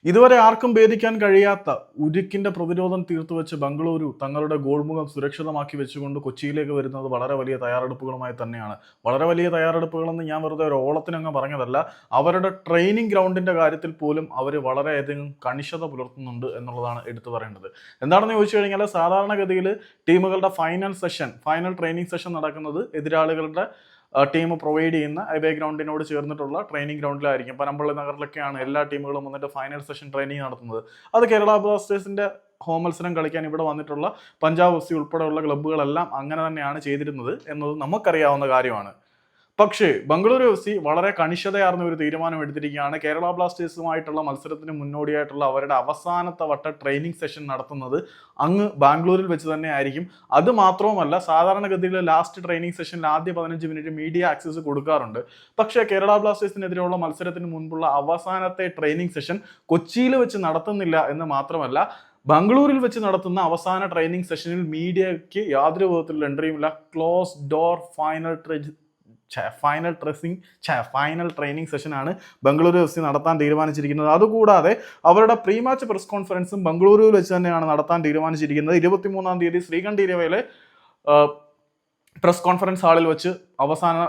ഇതുവരെ ആർക്കും ഭേദിക്കാൻ കഴിയാത്ത ഉരുക്കിന്റെ പ്രതിരോധം തീർത്തുവെച്ച് ബംഗളൂരു തങ്ങളുടെ ഗോൾമുഖം സുരക്ഷിതമാക്കി വെച്ചുകൊണ്ട് കൊച്ചിയിലേക്ക് വരുന്നത് വളരെ വലിയ തയ്യാറെടുപ്പുകളുമായി തന്നെയാണ്. വളരെ വലിയ തയ്യാറെടുപ്പുകളെന്ന് ഞാൻ വെറുതെ ഒരു ഓളത്തിനങ്ങ് പറഞ്ഞതല്ല. അവരുടെ ട്രെയിനിങ് ഗ്രൗണ്ടിന്റെ കാര്യത്തിൽ പോലും അവർ വളരെയധികം കണിശത പുലർത്തുന്നുണ്ട് എന്നുള്ളതാണ് എടുത്തു പറയേണ്ടത്. എന്താണെന്ന് ചോദിച്ചു കഴിഞ്ഞാൽ, സാധാരണഗതിയിൽ ടീമുകളുടെ ഫൈനൽ ട്രെയിനിങ് സെഷൻ നടക്കുന്നത് എതിരാളികളുടെ ടീം പ്രൊവൈഡ് ചെയ്യുന്ന അവേ ഗ്രൗണ്ടിനോട് ചേർന്നിട്ടുള്ള ട്രെയിനിങ് ഗ്രൗണ്ടിലായിരിക്കും. പനമ്പള്ളി നഗറിലൊക്കെയാണ് എല്ലാ ടീമുകളും വന്നിട്ട് ഫൈനൽ സെഷൻ ട്രെയിനിങ് നടത്തുന്നത്. അത് കേരള ബ്ലാസ്റ്റേഴ്സിന്റെ ഹോം മത്സരം കളിക്കാൻ ഇവിടെ വന്നിട്ടുള്ള പഞ്ചാബ് എഫ് സി ഉൾപ്പെടെയുള്ള ക്ലബ്ബുകളെല്ലാം അങ്ങനെ തന്നെയാണ് ചെയ്തിരുന്നത് എന്നത് നമുക്കറിയാവുന്ന കാര്യമാണ്. പക്ഷേ ബംഗളൂരു എഫ് സി വളരെ കണിശതയാർന്ന ഒരു തീരുമാനം എടുത്തിരിക്കുകയാണ്. കേരള ബ്ലാസ്റ്റേഴ്സുമായിട്ടുള്ള മത്സരത്തിന് മുന്നോടിയായിട്ടുള്ള അവരുടെ അവസാനത്തെ വട്ട ട്രെയിനിങ് സെഷൻ നടത്തുന്നത് അങ്ങ് ബാംഗ്ലൂരിൽ വെച്ച് തന്നെ ആയിരിക്കും. അത് മാത്രവുമല്ല, സാധാരണഗതിയിൽ ലാസ്റ്റ് ട്രെയിനിങ് സെഷനിൽ ആദ്യ 15 മിനിറ്റ് മീഡിയ ആക്സസ് കൊടുക്കാറുണ്ട്. പക്ഷേ കേരള ബ്ലാസ്റ്റേഴ്സിനെതിരെയുള്ള മത്സരത്തിന് മുൻപുള്ള അവസാനത്തെ ട്രെയിനിങ് സെഷൻ കൊച്ചിയിൽ വെച്ച് നടത്തുന്നില്ല എന്ന് മാത്രമല്ല, ബംഗളൂരിൽ വെച്ച് നടത്തുന്ന അവസാന ട്രെയിനിങ് സെഷനിൽ മീഡിയയ്ക്ക് യാതൊരു വിധത്തിലുള്ള എൻട്രിയുമില്ല. ക്ലോസ് ഡോർ ഫൈനൽ ട്രെയിനിങ് സെഷനാണ് ബംഗളൂരു എഫ് സി നടത്താൻ തീരുമാനിച്ചിരിക്കുന്നത്. അതുകൂടാതെ അവരുടെ പ്രീ മാച്ച് പ്രസ് കോൺഫറൻസും ബംഗളൂരുവിൽ വെച്ച് തന്നെയാണ് നടത്താൻ തീരുമാനിച്ചിരിക്കുന്നത്. 23-ാം തീയതി ശ്രീകണ്ഠീരവയിലെ പ്രസ് കോൺഫറൻസ് ഹാളിൽ വെച്ച് അവസാന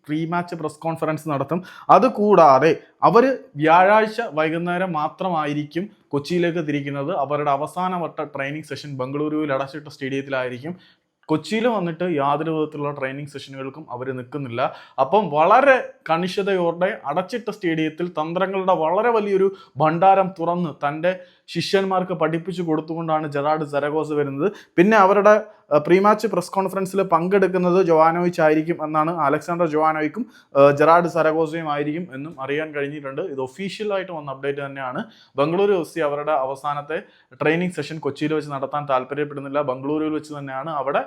പ്രീ മാച്ച് പ്രസ് കോൺഫറൻസ് നടത്തും. അതുകൂടാതെ അവർ വ്യാഴാഴ്ച വൈകുന്നേരം മാത്രമായിരിക്കും കൊച്ചിയിലേക്ക് തിരിക്കുന്നത്. അവരുടെ അവസാന വട്ട ട്രെയിനിങ് സെഷൻ ബംഗളൂരുവിൽ അടച്ചിട്ട സ്റ്റേഡിയത്തിലായിരിക്കും. കൊച്ചിയിൽ വന്നിട്ട് യാതൊരു വിധത്തിലുള്ള ട്രെയിനിങ് സെഷനുകൾക്കും അവർ നിൽക്കുന്നില്ല. അപ്പം വളരെ കണിശതയോടെ അടച്ചിട്ട സ്റ്റേഡിയത്തിൽ തന്ത്രങ്ങളുടെ വളരെ വലിയൊരു ഭണ്ഡാരം തുറന്ന് തൻ്റെ ശിഷ്യന്മാർക്ക് പഠിപ്പിച്ചു കൊടുത്തുകൊണ്ടാണ് ജെറാർഡ് സരഗോസ വരുന്നത്. പിന്നെ അവരുടെ പ്രീ മാച്ച് പ്രസ് കോൺഫറൻസിൽ പങ്കെടുക്കുന്നത് ജോവാനോവിച്ച് ആയിരിക്കും എന്നാണ്. അലക്സാണ്ടർ ജോവാനോവിക്കും ജെറാർഡ് സരഗോസയും ആയിരിക്കും എന്നും അറിയാൻ കഴിഞ്ഞിട്ടുണ്ട്. ഇത് ഒഫീഷ്യലായിട്ട് വന്ന അപ്ഡേറ്റ് തന്നെയാണ്. ബംഗളൂരു എഫ് സി അവരുടെ അവസാനത്തെ ട്രെയിനിങ് സെഷൻ കൊച്ചിയിൽ വെച്ച് നടത്താൻ താല്പര്യപ്പെടുന്നില്ല. ബംഗളൂരുവിൽ വെച്ച് തന്നെയാണ്. അവിടെ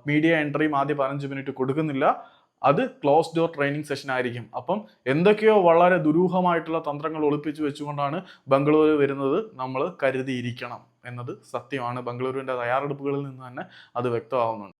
മീഡിയ എൻട്രിയും ആദ്യ 15 മിനിറ്റ് കൊടുക്കുന്നില്ല. അത് ക്ലോസ് ഡോർ ട്രെയിനിങ് സെഷൻ ആയിരിക്കും. അപ്പം എന്തൊക്കെയോ വളരെ ദുരൂഹമായിട്ടുള്ള തന്ത്രങ്ങൾ ഒളിപ്പിച്ചു വെച്ചുകൊണ്ടാണ് ബംഗളൂരു വരുന്നത് നമ്മൾ കരുതിയിരിക്കണം എന്നത് സത്യമാണ്. ബംഗളൂരുവിൻ്റെ തയ്യാറെടുപ്പുകളിൽ നിന്ന് തന്നെ അത് വ്യക്തമാവുന്നുണ്ട്.